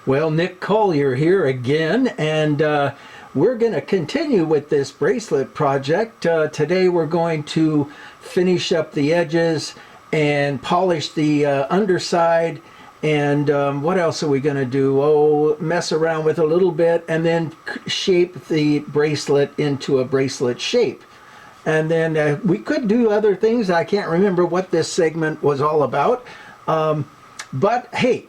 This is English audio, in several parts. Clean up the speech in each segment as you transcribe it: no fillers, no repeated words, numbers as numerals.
Well, Nick Collier here again, and we're going to continue with this bracelet project. Today we're going to finish up the edges and polish the underside, and what else are we going to do? Oh, mess around with a little bit and then shape the bracelet into a bracelet shape. And then we could do other things. I can't remember what this segment was all about, but hey,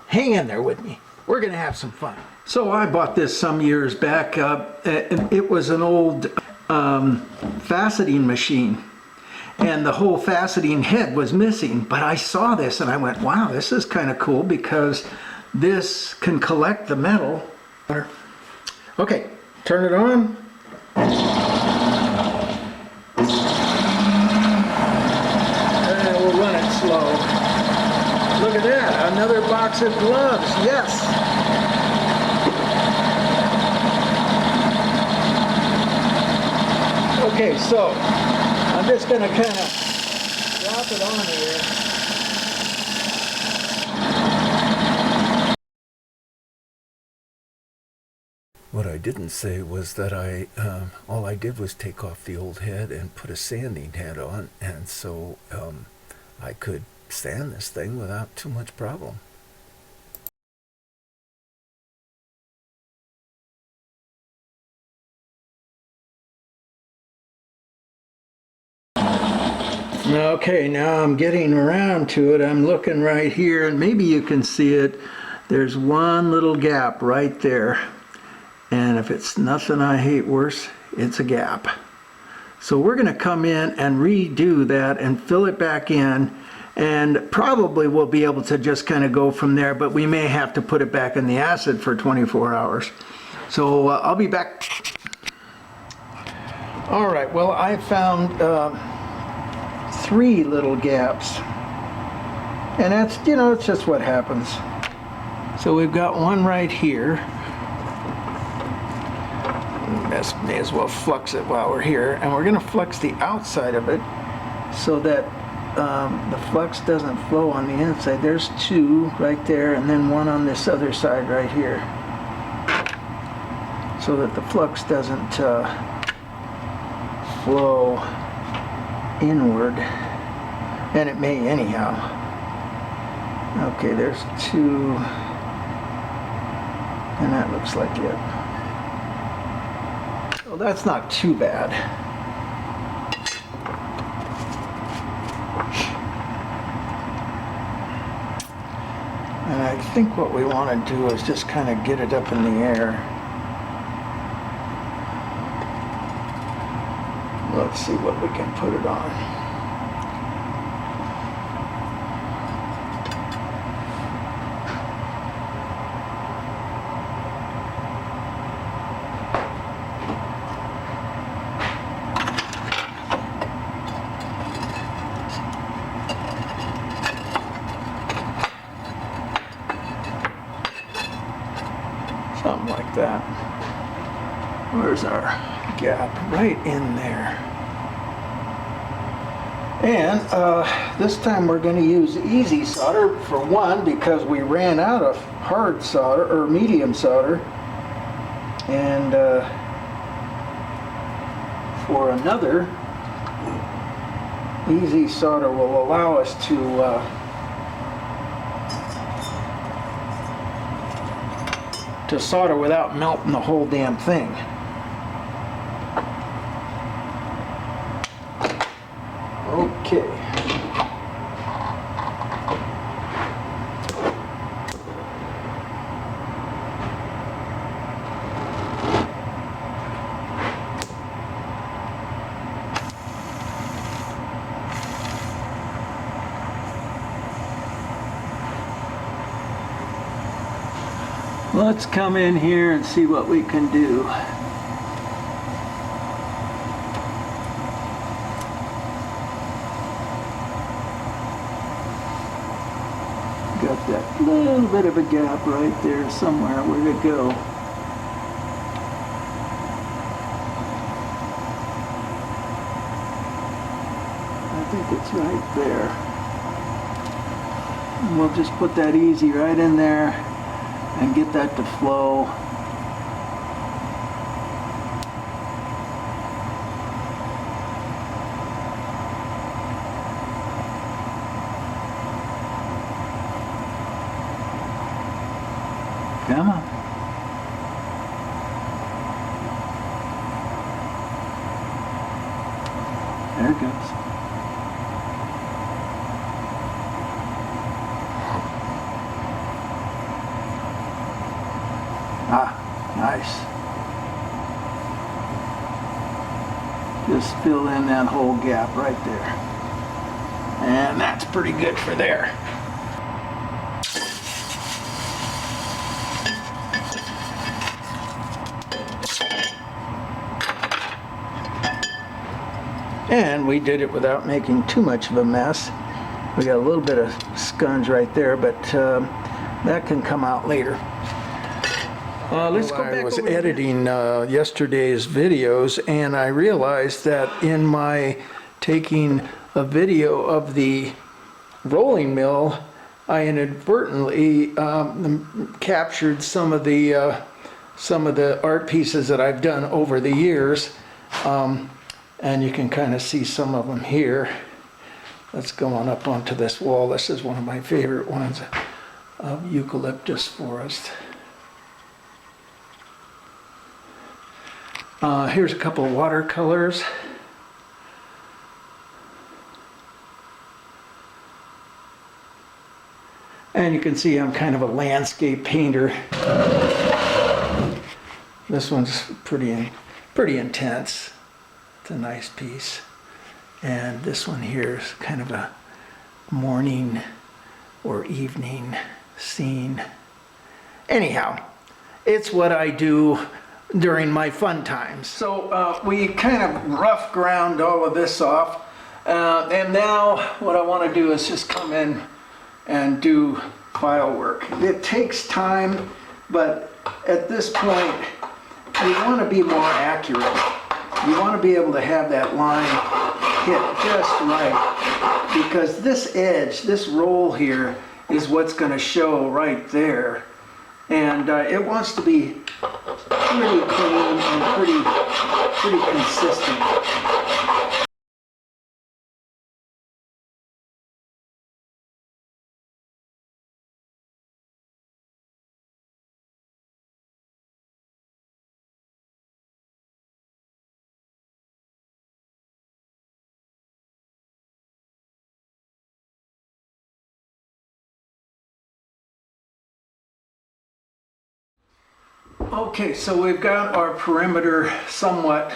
hang in there with me. We're going to have some fun. So I bought this some years back. It was an old faceting machine, and the whole faceting head was missing. But I saw this and I went, wow, this is kind of cool because this can collect the metal. Okay, turn it on. We'll run it slow. Look at that, another box of gloves, yes. Okay, so I'm just going to kind of drop it on here. What I didn't say was that all I did was take off the old head and put a sanding head on, and so I could sand this thing without too much problem. Okay, now I'm getting around to it. I'm looking right here, and maybe you can see it. There's one little gap right there. And if it's nothing I hate worse, it's a gap. So we're going to come in and redo that and fill it back in. And probably we'll be able to just kind of go from there, but we may have to put it back in the acid for 24 hours. So I'll be back. All right, well, I found 3 little gaps. And that's, you know, it's just what happens. So we've got one right here. May as well flux it while we're here. And we're going to flux the outside of it so that the flux doesn't flow on the inside. There's 2 right there, and then 1 on this other side right here, so that the flux doesn't flow inward, and it may anyhow. Okay, there's 2, and that looks like it. Well, that's not too bad. And I think what we want to do is just kind of get it up in the air. Let's see what we can put it on. Something like that. Where's our gap? Right in there. And this time we're going to use easy solder for one, because we ran out of hard solder or medium solder, and for another, easy solder will allow us to solder without melting the whole damn thing. Okay. Let's come in here and see what we can do. Got that little bit of a gap right there somewhere. Where'd it go? I think it's right there. And we'll just put that easy right in there. and get that to flow. Come on. There it goes. Ah, nice. Just fill in that whole gap right there. And that's pretty good for there. And we did it without making too much of a mess. We got a little bit of scunge right there, but that can come out later. Let's go back. I was editing yesterday's videos, and I realized that in my taking a video of the rolling mill, I inadvertently captured some of the art pieces that I've done over the years. And you can kind of see some of them here. That's going up onto this wall. This is one of my favorite ones of eucalyptus forest. Here's a couple of watercolors. And you can see I'm kind of a landscape painter. This one's pretty intense. It's a nice piece. And this one here is kind of a morning or evening scene. Anyhow, it's what I do during my fun times. So we kind of rough ground all of this off. And now what I want to do is just come in and do file work. It takes time, but at this point, you want to be more accurate. You want to be able to have that line hit just right, because this edge, this roll here, is what's going to show right there. And it wants to be pretty clean and pretty consistent. Okay, so we've got our perimeter somewhat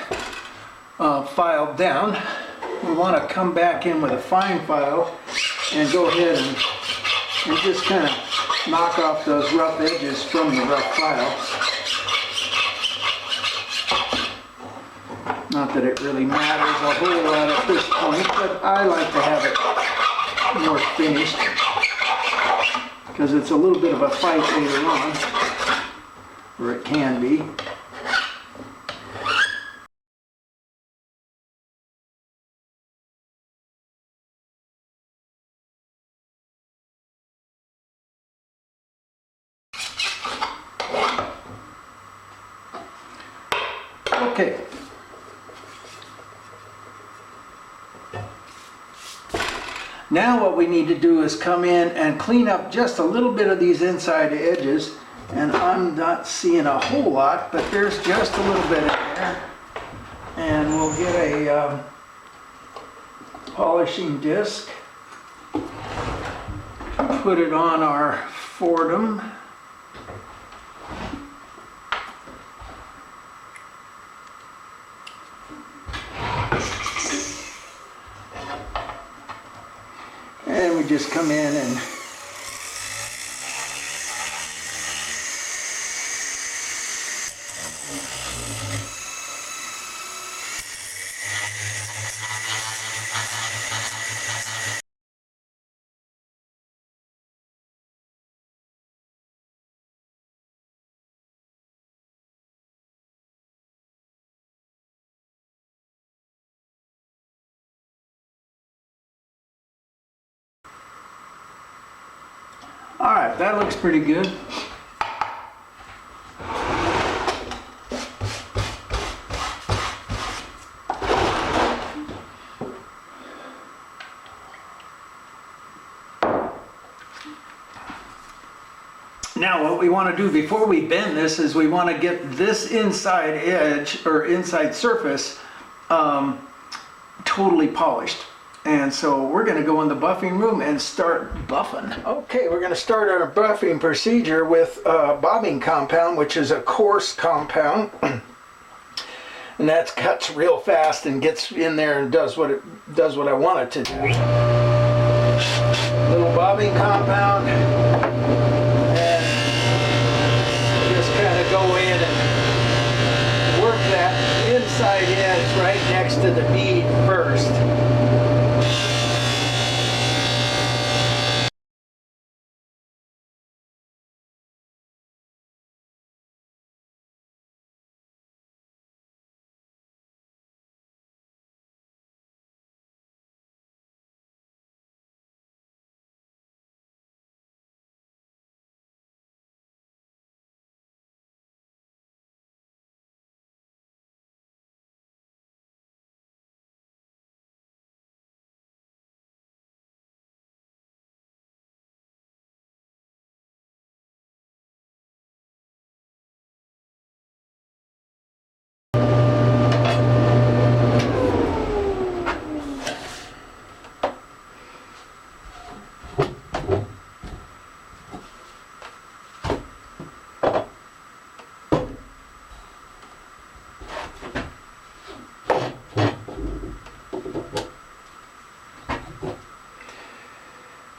filed down. We want to come back in with a fine file and go ahead and just kind of knock off those rough edges from the rough file. Not that it really matters a whole lot at this point, but I like to have it more finished because it's a little bit of a fight later on. Or it can be. Okay. Now what we need to do is come in and clean up just a little bit of these inside edges. And I'm not seeing a whole lot, but there's just a little bit in there. And we'll get a polishing disc, put it on our Fordham. And we just come in and all right, that looks pretty good. Now what we want to do before we bend this is we want to get this inside edge or inside surface totally polished. And so we're going to go in the buffing room and start buffing. Okay, we're going to start our buffing procedure with bobbing compound, which is a coarse compound. And that cuts real fast and gets in there and does what I want it to do. Little bobbing compound, and just kind of go in and work that inside edge right next to the bead first.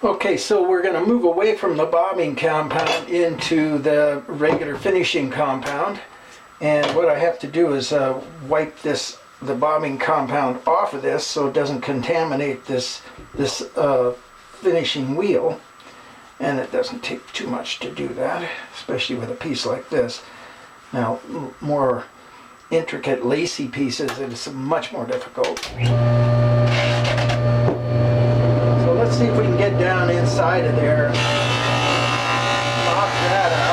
Okay, so we're going to move away from the bobbing compound into the regular finishing compound. And what I have to do is wipe the bobbing compound off of this so it doesn't contaminate this finishing wheel. And it doesn't take too much to do that, especially with a piece like this. Now, more intricate, lacy pieces, it's much more difficult. Let's see if we can get down inside of there. Knock that out.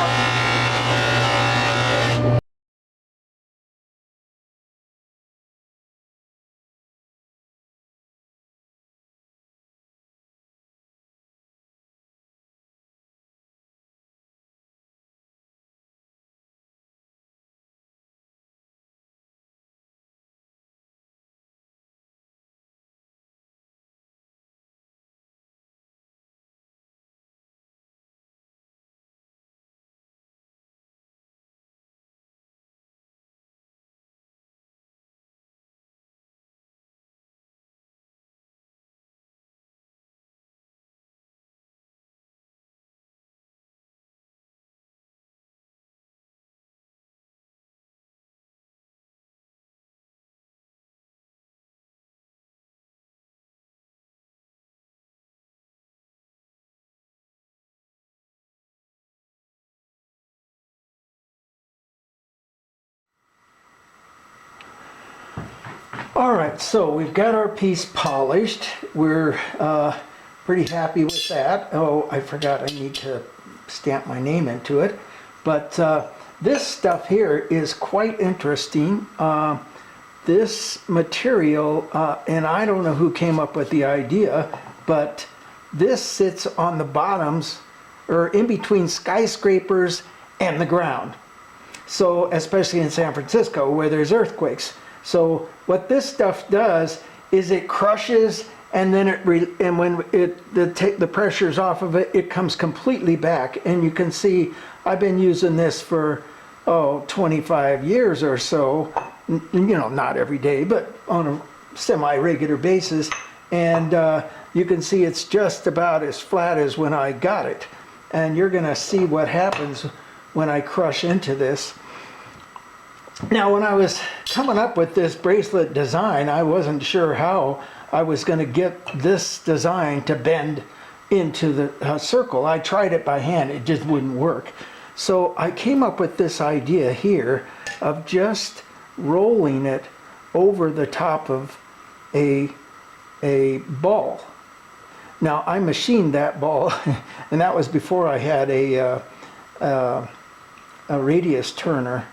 Alright, so we've got our piece polished. We're pretty happy with that. Oh, I forgot I need to stamp my name into it. But this stuff here is quite interesting. This material, and I don't know who came up with the idea, but this sits on the bottoms or in between skyscrapers and the ground. So, especially in San Francisco where there's earthquakes. So what this stuff does is it crushes, and then when the pressure's off of it, it comes completely back. And you can see I've been using this for 25 years or so. You know, not every day, but on a semi-regular basis. And you can see it's just about as flat as when I got it. And you're going to see what happens when I crush into this. Now, when I was coming up with this bracelet design, I wasn't sure how I was going to get this design to bend into the circle. I tried it by hand, it just wouldn't work. So I came up with this idea here of just rolling it over the top of a ball. Now, I machined that ball, and that was before I had a radius turner.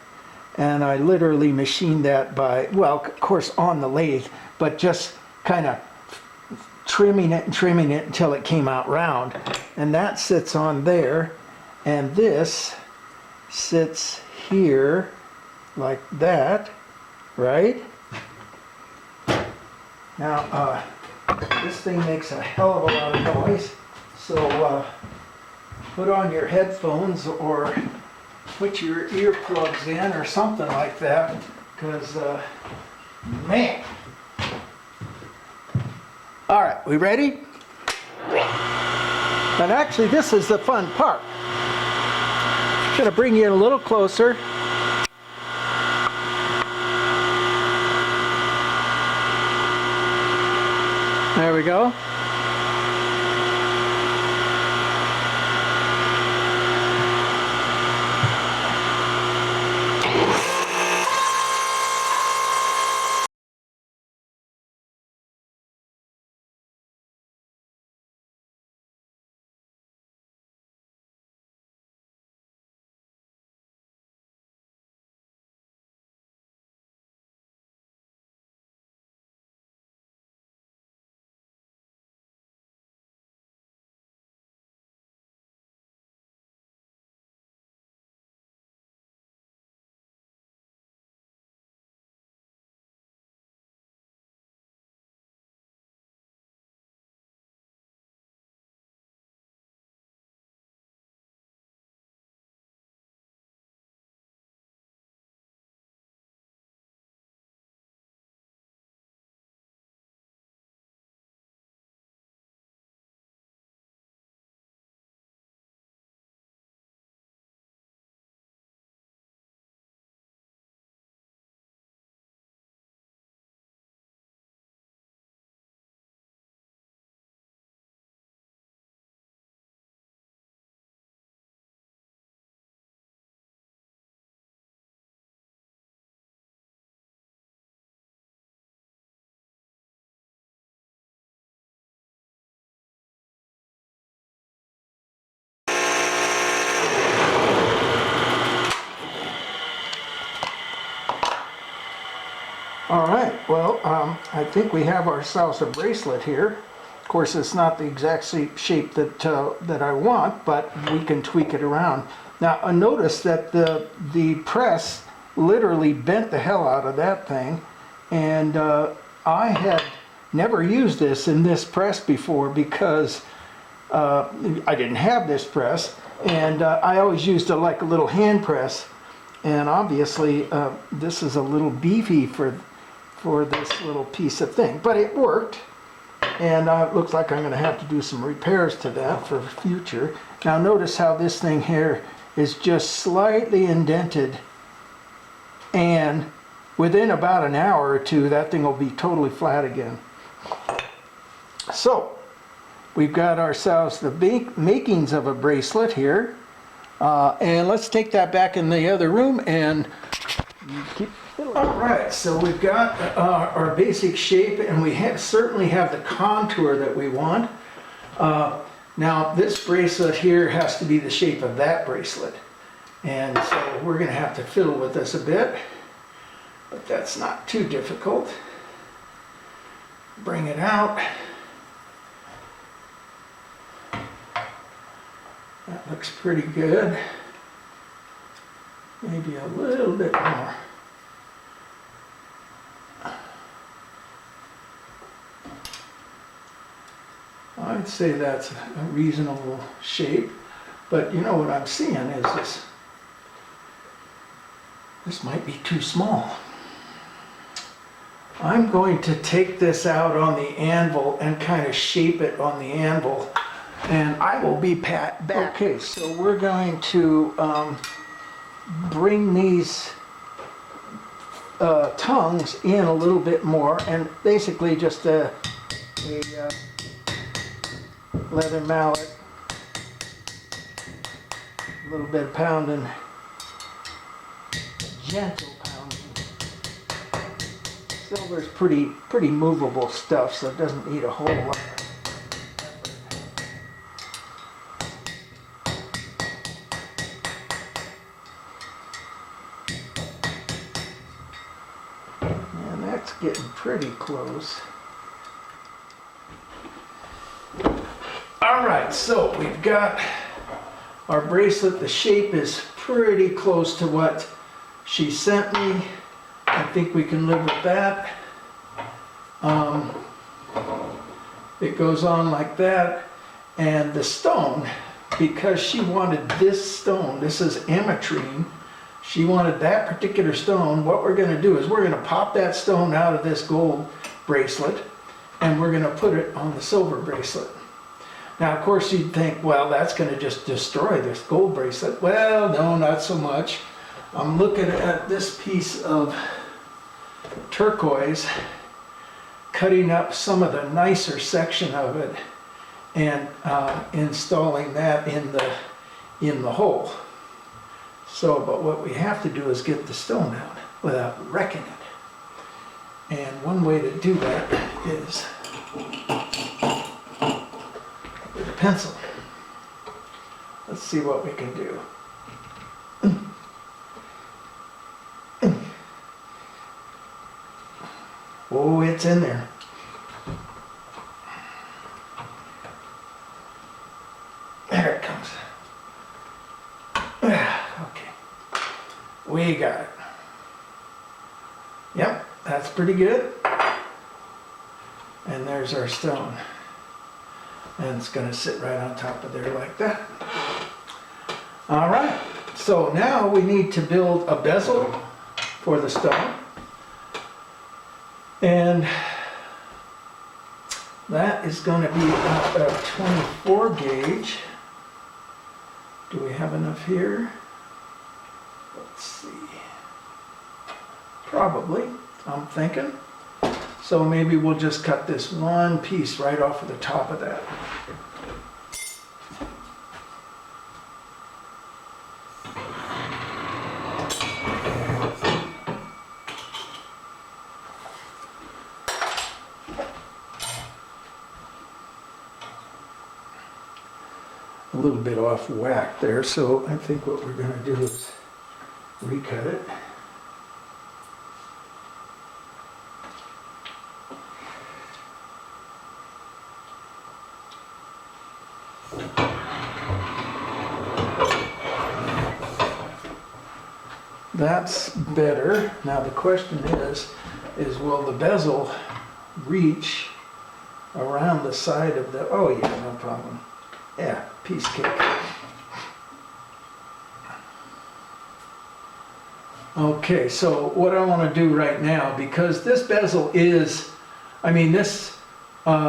And I literally machined that by, well, of course on the lathe, but just kind of trimming it and trimming it until it came out round. And that sits on there. and this sits here like that, right? Now, this thing makes a hell of a lot of noise, so put on your headphones or put your earplugs in or something like that, because, man. All right, we ready? And actually, this is the fun part. I'm gonna bring you in a little closer. There we go. All right, well, I think we have ourselves a bracelet here. Of course, it's not the exact shape that I want, but we can tweak it around. Now, notice that the press literally bent the hell out of that thing, and I had never used this in this press before because I didn't have this press, and I always used like a little hand press, and obviously this is a little beefy for this little piece of thing, but it worked, and it looks like I'm going to have to do some repairs to that for future. Now notice how this thing here is just slightly indented, and within about an hour or two that thing will be totally flat again. So we've got ourselves the makings of a bracelet here, and let's take that back in the other room and keep. All right, so we've got our basic shape, and we certainly have the contour that we want. Now this bracelet here has to be the shape of that bracelet, and so we're going to have to fiddle with this a bit, but that's not too difficult. Bring it out. That looks pretty good. Maybe a little bit more. I'd say that's a reasonable shape, but you know what I'm seeing is this might be too small. I'm going to take this out on the anvil and kind of shape it on the anvil, and I will be back. Okay, so we're going to bring these tongues in a little bit more, and basically just a leather mallet, a little bit of pounding, gentle pounding. Silver's pretty movable stuff, so it doesn't need a whole lot. And that's getting pretty close. All right, so we've got our bracelet. The shape is pretty close to what she sent me. I think we can live with that. It goes on like that. And the stone, because she wanted this stone, this is ametrine, she wanted that particular stone. What we're going to do is we're going to pop that stone out of this gold bracelet and we're going to put it on the silver bracelet. Now, of course, you'd think, well, that's going to just destroy this gold bracelet. Well, no, not so much. I'm looking at this piece of turquoise, cutting up some of the nicer section of it and installing that in the hole. So, but what we have to do is get the stone out without wrecking it. And one way to do that is with a pencil. Let's see what we can do. Oh, it's in there. There it comes. Okay. We got it. Yep, that's pretty good. And there's our stone. And it's going to sit right on top of there like that. All right. So now we need to build a bezel for the stone. And that is going to be a 24 gauge. Do we have enough here? Let's see. Probably, I'm thinking. So maybe we'll just cut this one piece right off of the top of that. A little bit off whack there, so I think what we're going to do is recut it. That's better. Now the question is will the bezel reach around the side of the, oh yeah, no problem. Yeah, piece cake. Okay, so what I want to do right now, because this bezel is, I mean this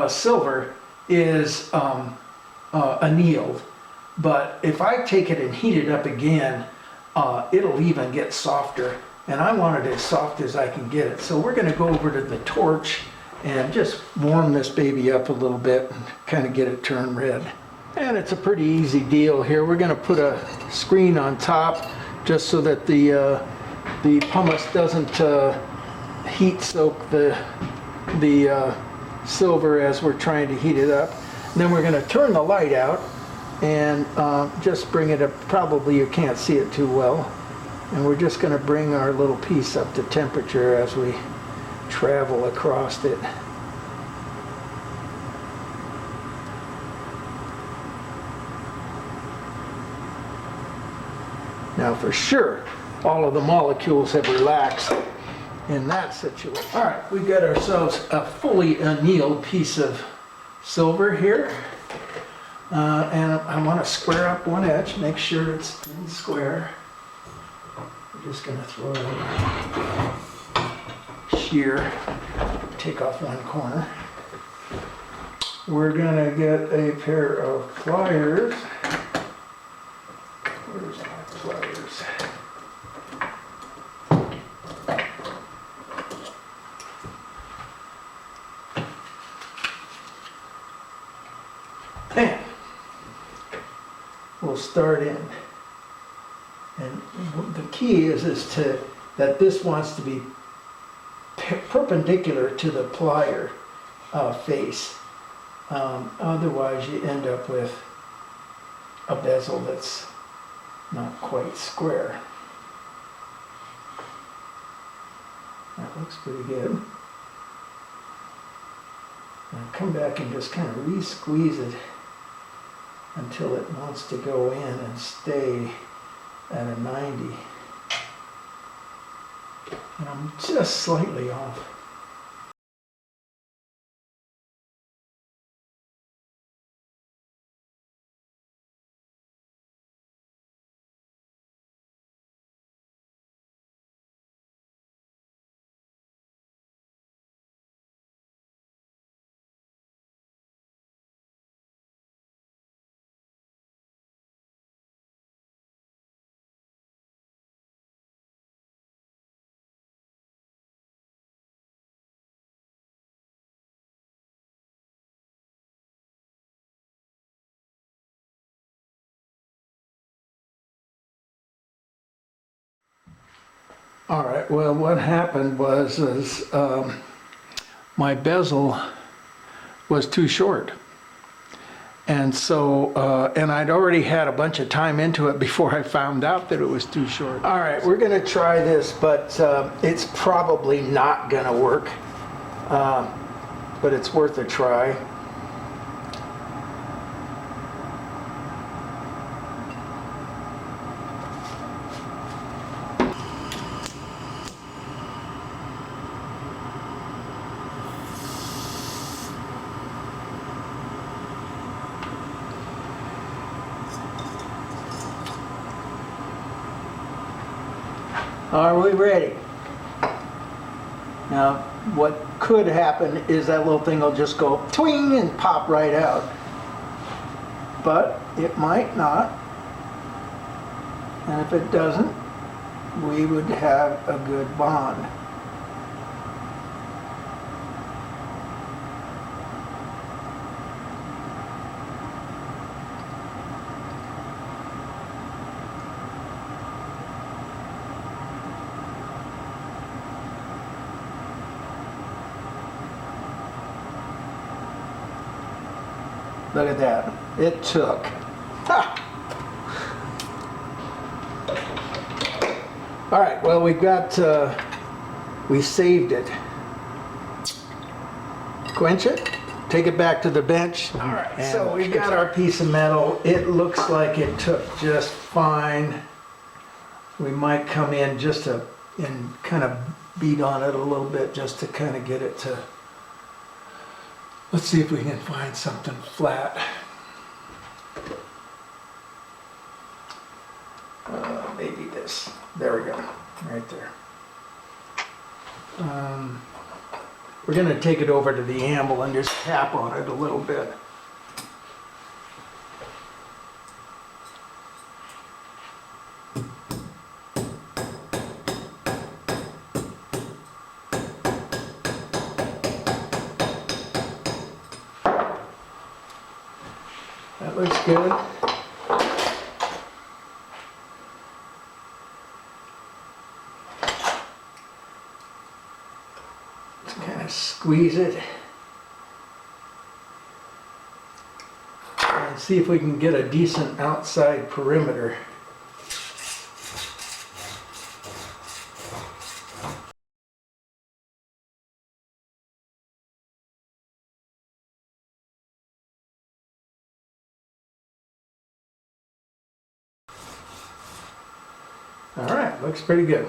silver is annealed, but if I take it and heat it up again, it'll even get softer, and I want it as soft as I can get it. So we're going to go over to the torch and just warm this baby up a little bit and kind of get it turned red. And it's a pretty easy deal here. We're going to put a screen on top just so that the pumice doesn't heat soak the silver as we're trying to heat it up. And then we're going to turn the light out and just bring it up. Probably you can't see it too well. And we're just going to bring our little piece up to temperature as we travel across it. Now for sure, all of the molecules have relaxed in that situation. All right, we've got ourselves a fully annealed piece of silver here. And I want to square up one edge, make sure it's in square. We're just going to throw it shear, take off one corner. We're going to get a pair of pliers. Where's my pliers? And we'll start in. And the key is that this wants to be perpendicular to the plier face. Otherwise you end up with a bezel that's not quite square. That looks pretty good. And come back and just kind of re-squeeze it until it wants to go in and stay at a 90. And I'm just slightly off. All right, well, what happened was my bezel was too short. And so, and I'd already had a bunch of time into it before I found out that it was too short. All right, we're gonna try this, but it's probably not gonna work. But it's worth a try. Are we ready? Now, what could happen is that little thing will just go twing and pop right out. But it might not. And if it doesn't, we would have a good bond. Look at that. It took. Ha! All right, well, we saved it. Quench it, take it back to the bench. All right, so we've got our piece of metal. It looks like it took just fine. We might come in just and kind of beat on it a little bit just to kind of get it to. Let's see if we can find something flat. Maybe this. There we go. Right there. We're going to take it over to the anvil and just tap on it a little bit. That looks good. Let's kind of squeeze it and see if we can get a decent outside perimeter. All right, looks pretty good.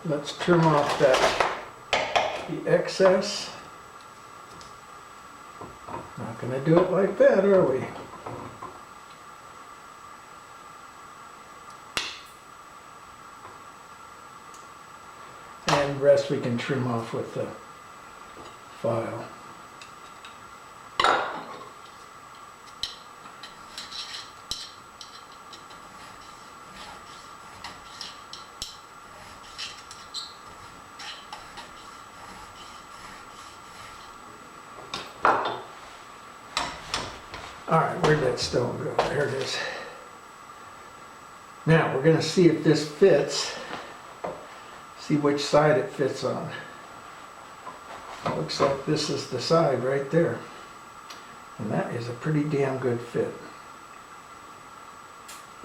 Let's trim off the excess. Not gonna do it like that, are we? And the rest we can trim off with the file. All right, where'd that stone go? There it is. Now we're going to see if this fits. See which side it fits on. Looks like this is the side right there. And that is a pretty damn good fit.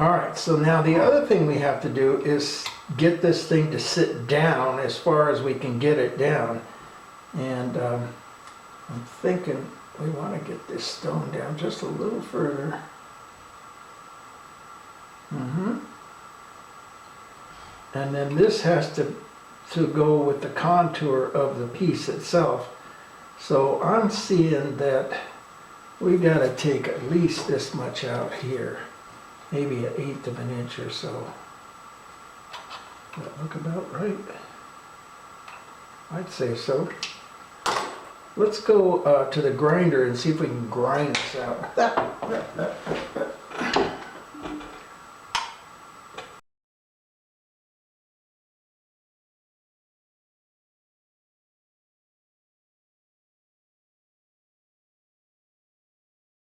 All right, so now the other thing we have to do is get this thing to sit down as far as we can get it down. And I'm thinking we want to get this stone down just a little further. And then this has to go with the contour of the piece itself. So I'm seeing that we got to take at least this much out here, maybe 1/8 of an inch or so. Does that look about right? I'd say so. Let's go to the grinder and see if we can grind this out. That